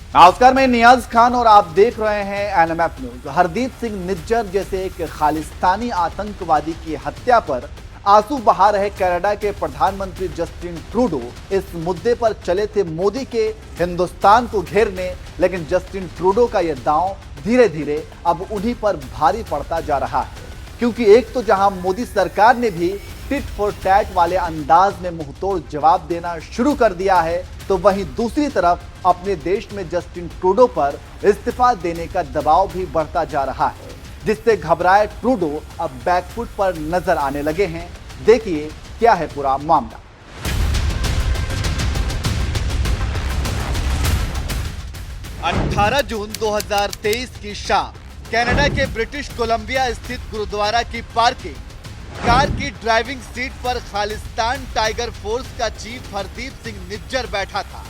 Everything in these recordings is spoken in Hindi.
नमस्कार, मैं नियाज खान और आप देख रहे हैं एनएमएफ न्यूज। हरदीप सिंह निज्जर जैसे एक खालिस्तानी आतंकवादी की हत्या पर आंसू बहा रहे कनाडा के प्रधानमंत्री जस्टिन ट्रूडो इस मुद्दे पर चले थे मोदी के हिंदुस्तान को घेरने, लेकिन जस्टिन ट्रूडो का यह दांव धीरे धीरे अब उन्हीं पर भारी पड़ता जा रहा है। क्योंकि एक तो जहां मोदी सरकार ने भी टिट फॉर टैट वाले अंदाज में मुंहतोड़ जवाब देना शुरू कर दिया है, तो वहीं दूसरी तरफ अपने देश में जस्टिन ट्रूडो पर इस्तीफा देने का दबाव भी बढ़ता जा रहा है, जिससे घबराए ट्रूडो अब बैकफुट पर नजर आने लगे हैं। देखिए क्या है पूरा मामला। अठारह जून 2023 की शाम कनाडा के ब्रिटिश कोलंबिया स्थित गुरुद्वारा की पार्किंग कार की ड्राइविंग सीट पर खालिस्तान टाइगर फोर्स का चीफ हरदीप सिंह निज्जर बैठा था।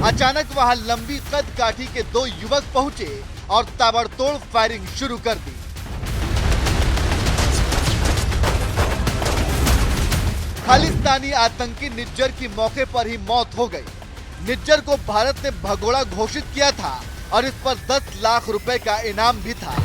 अचानक वहां लंबी कद काठी के दो युवक पहुंचे और ताबड़तोड़ फायरिंग शुरू कर दी। खालिस्तानी आतंकी निज्जर की मौके पर ही मौत हो गई। निज्जर को भारत ने भगोड़ा घोषित किया था और इस पर 10 लाख रुपए का इनाम भी था।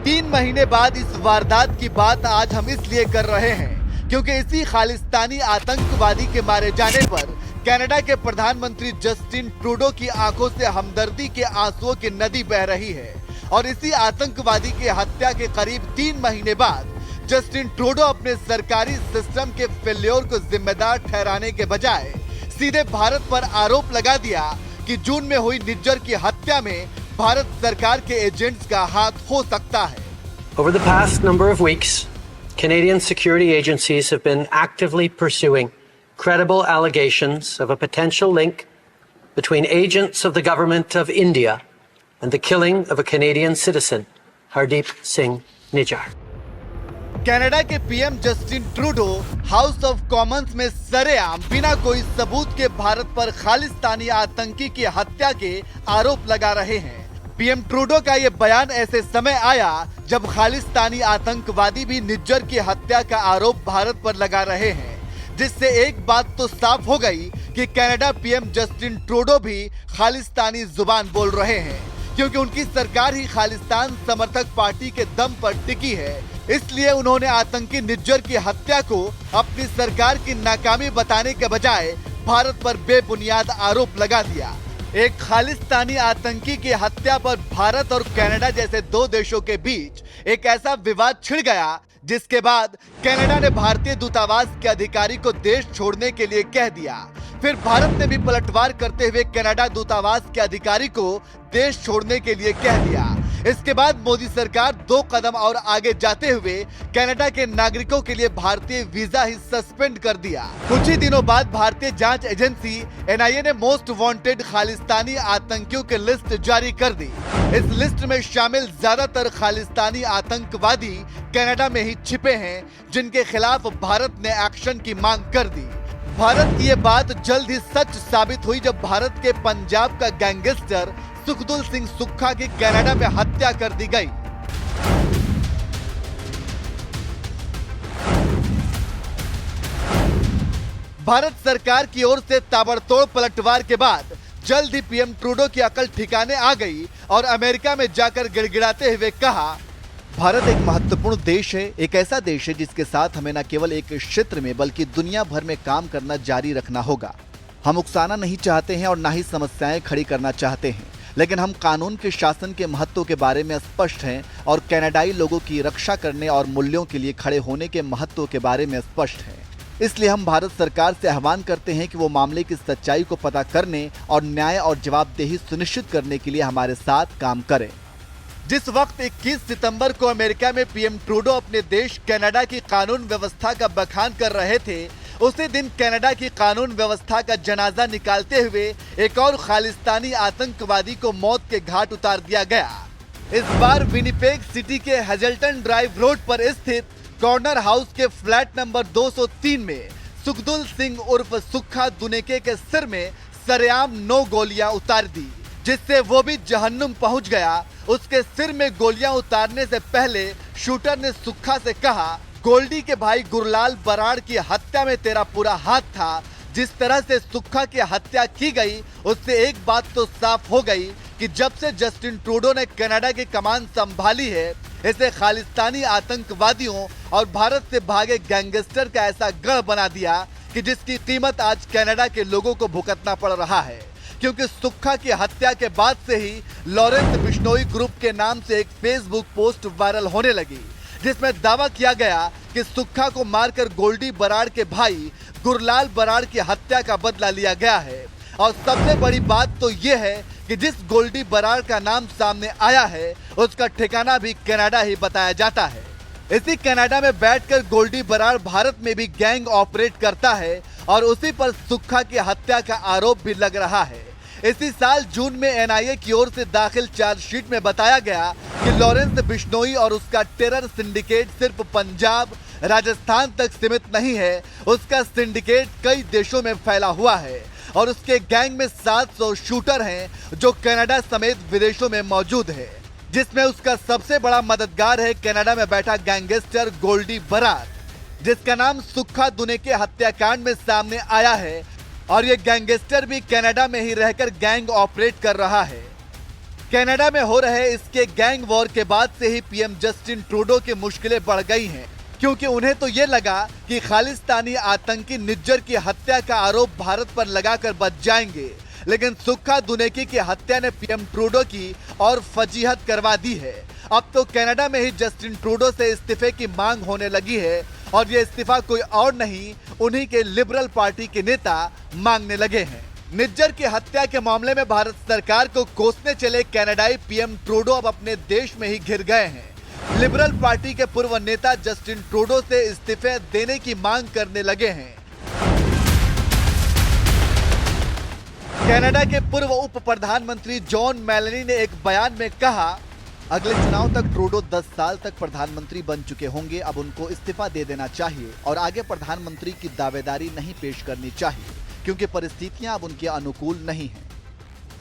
तीन महीने बाद इस वारदात की बात आज हम इसलिए कर रहे हैं क्योंकि इसी खालिस्तानी आतंकवादी के मारे जाने पर कनाडा के प्रधानमंत्री जस्टिन ट्रूडो की आंखों से हमदर्दी के आंसुओं की नदी बह रही है। और इसी आतंकवादी की हत्या के करीब 3 महीने बाद जस्टिन ट्रूडो अपने सरकारी सिस्टम के फेल्योर को जिम्मेदार ठहराने के बजाय सीधे भारत पर आरोप लगा दिया कि जून में हुई निज्जर की हत्या में भारत सरकार के एजेंट्स का हाथ हो सकता है। Over the past number of weeks, Canadian security agencies have been actively pursuing credible allegations of a potential link between agents of the government of India and the killing of a Canadian citizen, Hardeep Singh Nijjar. Canada के PM Justin Trudeau House of Commons में सरेआम बिना कोई सबूत के भारत पर खालिस्तानी आतंकी की हत्या के आरोप लगा रहे हैं। पीएम ट्रूडो का ये बयान ऐसे समय आया जब खालिस्तानी आतंकवादी भी निज्जर की हत्या का आरोप भारत पर लगा रहे हैं, जिससे एक बात तो साफ हो गई कि कनाडा पीएम जस्टिन ट्रूडो भी खालिस्तानी जुबान बोल रहे हैं, क्योंकि उनकी सरकार ही खालिस्तान समर्थक पार्टी के दम पर टिकी है। इसलिए उन्होंने आतंकी निज्जर की हत्या को अपनी सरकार की नाकामी बताने के बजाय भारत पर बेबुनियाद आरोप लगा दिया। एक खालिस्तानी आतंकी की हत्या पर भारत और कनाडा जैसे दो देशों के बीच एक ऐसा विवाद छिड़ गया, जिसके बाद कनाडा ने भारतीय दूतावास के अधिकारी को देश छोड़ने के लिए कह दिया। फिर भारत ने भी पलटवार करते हुए कनाडा दूतावास के अधिकारी को देश छोड़ने के लिए कह दिया। इसके बाद मोदी सरकार 2 कदम और आगे जाते हुए कनाडा के नागरिकों के लिए भारतीय वीजा ही सस्पेंड कर दिया। कुछ ही दिनों बाद भारतीय जांच एजेंसी एनआईए ने मोस्ट वांटेड खालिस्तानी आतंकियों की लिस्ट जारी कर दी। इस लिस्ट में शामिल ज्यादातर खालिस्तानी आतंकवादी कनाडा में ही छिपे हैं, जिनके खिलाफ भारत ने एक्शन की मांग कर दी। भारत की ये बात जल्द ही सच साबित हुई जब भारत के पंजाब का गैंगस्टर सुखदुल सिंह सुक्खा की कनाडा में हत्या कर दी गई। भारत सरकार की ओर से ताबड़तोड़ पलटवार के बाद जल्द ही पीएम ट्रूडो की अकल ठिकाने आ गई और अमेरिका में जाकर गिड़गिड़ाते हुए कहा, भारत एक महत्वपूर्ण देश है, एक ऐसा देश है जिसके साथ हमें न केवल एक क्षेत्र में बल्कि दुनिया भर में काम करना जारी रखना होगा। हम उकसाना नहीं चाहते हैं और ना ही समस्याएं खड़ी करना चाहते हैं, लेकिन हम कानून के शासन के महत्व के बारे में स्पष्ट हैं और कनाडाई लोगों की रक्षा करने और मूल्यों के लिए खड़े होने के महत्व के बारे में स्पष्ट हैं। इसलिए हम भारत सरकार से आह्वान करते हैं कि वो मामले की सच्चाई को पता करने और न्याय और जवाबदेही सुनिश्चित करने के लिए हमारे साथ काम करें। जिस वक्त 21 सितंबर को अमेरिका में पीएम ट्रूडो अपने देश कनाडा की कानून व्यवस्था का बखान कर रहे थे, उसी दिन कनाडा की कानून व्यवस्था का जनाजा निकालते हुए एक और खालिस्तानी आतंकवादी को मौत के घाट उतार दिया गया। इस बार विनिपेग सिटी के हेजल्टन ड्राइव रोड पर स्थित कॉर्नर हाउस के फ्लैट नंबर 203 में सुखदुल सिंह उर्फ सुक्खा दुनेके के सिर में सरेआम 9 गोलियां उतार दी, जिससे वो भी जहन्नुम पहुंच गया। उसके सिर में गोलियां उतारने से पहले शूटर ने सुक्खा से कहा, गोल्डी के भाई गुरलाल बराड़ की हत्या में तेरा पूरा हाथ था, जिस तरह से सुक्खा की हत्या की गई, उससे एक बात तो साफ हो गई कि जब से जस्टिन ट्रूडो ने कनाडा की कमान संभाली है, इसे खालिस्तानी आतंकवादियों और भारत से भागे गैंगस्टर का ऐसा गढ़ बना दिया कि जिसकी कीमत आज कनाडा के लोगों को भुगतना पड़ रहा है। क्योंकि सुक्खा की हत्या के बाद से ही लॉरेंस बिश्नोई ग्रुप के नाम से एक फेसबुक पोस्ट वायरल होने लगी, जिसमें दावा किया गया कि सुक्खा को मारकर गोल्डी बराड़ के भाई गुरलाल बराड़ की हत्या का बदला लिया गया है। और सबसे बड़ी बात तो यह है कि जिस गोल्डी बराड़ का नाम सामने आया है, उसका ठिकाना भी कनाडा ही बताया जाता है। इसी कनाडा में बैठकर गोल्डी बराड़ भारत में भी गैंग ऑपरेट करता है और उसी पर सुक्खा की हत्या का आरोप भी लग रहा है। इसी साल जून में एनआईए की ओर से दाखिल चार्जशीट में बताया गया कि लॉरेंस बिश्नोई और उसका टेरर सिंडिकेट सिर्फ पंजाब, राजस्थान तक सीमित नहीं है, उसका सिंडिकेट कई देशों में फैला हुआ है और उसके गैंग में 700 शूटर हैं जो कनाडा समेत विदेशों में मौजूद है, जिसमें उसका सबसे बड़ा मददगार है कनाडा में बैठा गैंगस्टर गोल्डी बराड़, जिसका नाम सुक्खा दुने के हत्याकांड में सामने आया है। और ये गैंगस्टर भी कनाडा में ही रहकर गैंग ऑपरेट कर रहा है। कनाडा में हो रहे इसके गैंग वॉर के बाद से ही पीएम जस्टिन ट्रूडो की मुश्किलें बढ़ गई हैं, क्योंकि उन्हें तो ये लगा कि खालिस्तानी आतंकी निज्जर की हत्या का आरोप भारत पर लगाकर बच जाएंगे, लेकिन सुक्खा दुनेकी की हत्या ने पीएम ट्रूडो की और फजीहत करवा दी है। अब तो कनाडा में ही जस्टिन ट्रूडो से इस्तीफे की मांग होने लगी है और ये इस्तीफा कोई और नहीं, उन्हीं के लिबरल पार्टी के नेता मांगने लगे हैं। निज्जर की हत्या के मामले में भारत सरकार को कोसने चले कनाडाई पीएम ट्रूडो अब अपने देश में ही घिर गए हैं। लिबरल पार्टी के पूर्व नेता जस्टिन ट्रूडो से इस्तीफे देने की मांग करने लगे हैं। कनाडा के पूर्व उप प्रधानमंत्री जॉन मेलनी ने एक बयान में कहा, अगले चुनाव तक ट्रूडो 10 साल तक प्रधानमंत्री बन चुके होंगे, अब उनको इस्तीफा दे देना चाहिए और आगे प्रधानमंत्री की दावेदारी नहीं पेश करनी चाहिए, क्योंकि परिस्थितियां अब उनके अनुकूल नहीं हैं।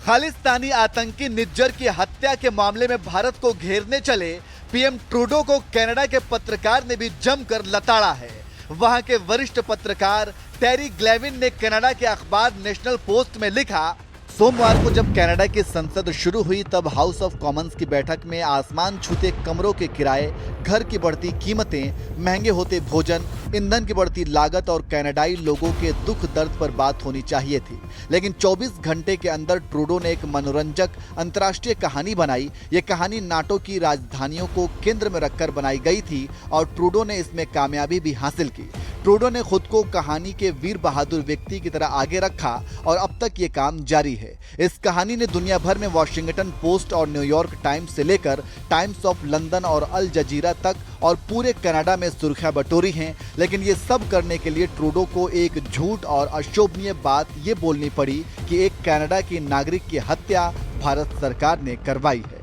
खालिस्तानी आतंकी निज्जर की हत्या के मामले में भारत को घेरने चले पीएम ट्रूडो को कनाडा के पत्रकार ने भी जमकर लताड़ा है। वहां के वरिष्ठ पत्रकार टेरी ग्लेविन ने कनाडा के अखबार नेशनल पोस्ट में लिखा, सोमवार को जब कनाडा की संसद शुरू हुई तब हाउस ऑफ कॉमन्स की बैठक में आसमान छूते कमरों के किराए, घर की बढ़ती कीमतें, महंगे होते भोजन, ईंधन की बढ़ती लागत और कनाडाई लोगों के दुख दर्द पर बात होनी चाहिए थी। लेकिन 24 घंटे के अंदर ट्रूडो ने एक मनोरंजक अंतर्राष्ट्रीय कहानी बनाई। ये कहानी नाटो की राजधानियों को केंद्र में रखकर बनाई गई थी और ट्रूडो ने इसमें कामयाबी भी हासिल की। ट्रूडो ने खुद को कहानी के वीर बहादुर व्यक्ति की तरह आगे रखा और अब तक ये काम जारी है। इस कहानी ने दुनिया भर में वॉशिंगटन पोस्ट और न्यूयॉर्क टाइम्स से लेकर टाइम्स ऑफ लंदन और अल जजीरा तक और पूरे कनाडा में सुर्खियां बटोरी हैं। लेकिन ये सब करने के लिए ट्रूडो को एक झूठ और अशोभनीय बात ये बोलनी पड़ी कि एक कनाडा की नागरिक की हत्या भारत सरकार ने करवाई है।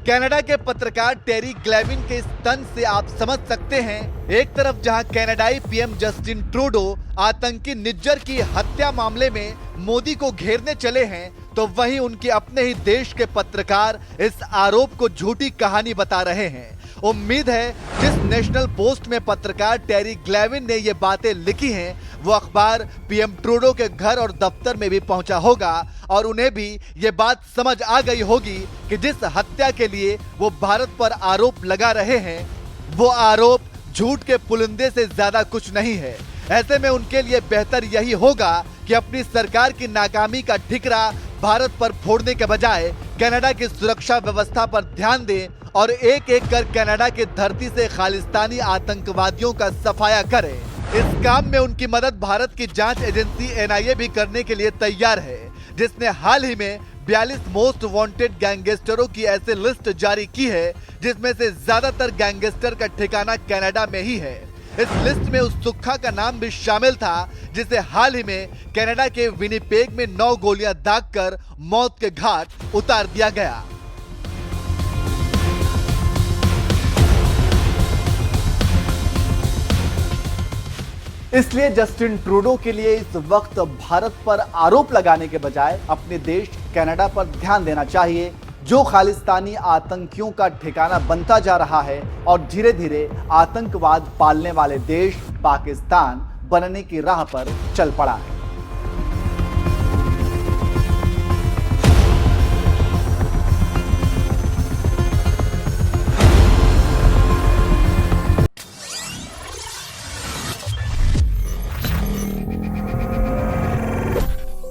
कनाडा के पत्रकार टेरी ग्लेविन के इस तंज से आप समझ सकते हैं, एक तरफ जहां कनाडाई पीएम जस्टिन ट्रूडो आतंकी निज्जर की हत्या मामले में मोदी को घेरने चले हैं, तो वहीं उनके अपने ही देश के पत्रकार इस आरोप को झूठी कहानी बता रहे हैं। उम्मीद है जिस नेशनल पोस्ट में पत्रकार टेरी ग्लेविन ने ये बातें लिखी हैं, वो अखबार पीएम ट्रूडो के घर और दफ्तर में भी पहुंचा होगा और उन्हें भी ये बात समझ आ गई होगी कि जिस हत्या के लिए वो भारत पर आरोप लगा रहे हैं, वो आरोप झूठ के पुलिंदे से ज्यादा कुछ नहीं है। ऐसे में उनके लिए बेहतर यही होगा कि अपनी सरकार की नाकामी का ठिकरा भारत पर फोड़ने के बजाय कनाडा की सुरक्षा व्यवस्था पर ध्यान दें और एक एक कर कनाडा की धरती से खालिस्तानी आतंकवादियों का सफाया करें। इस काम में उनकी मदद भारत की जांच एजेंसी एनआईए भी करने के लिए तैयार है, जिसने हाल ही में 42 मोस्ट वांटेड गैंगस्टरों की ऐसे लिस्ट जारी की है, जिसमें से ज्यादातर गैंगस्टर का ठिकाना कनाडा में ही है। इस लिस्ट में उस सुक्खा का नाम भी शामिल था, जिसे हाल ही में कनाडा के विनिपेग में 9 गोलियां दागकर मौत के घाट उतार दिया गया। इसलिए जस्टिन ट्रूडो के लिए इस वक्त भारत पर आरोप लगाने के बजाय अपने देश कनाडा पर ध्यान देना चाहिए, जो खालिस्तानी आतंकियों का ठिकाना बनता जा रहा है और धीरे धीरे आतंकवाद पालने वाले देश पाकिस्तान बनने की राह पर चल पड़ा है।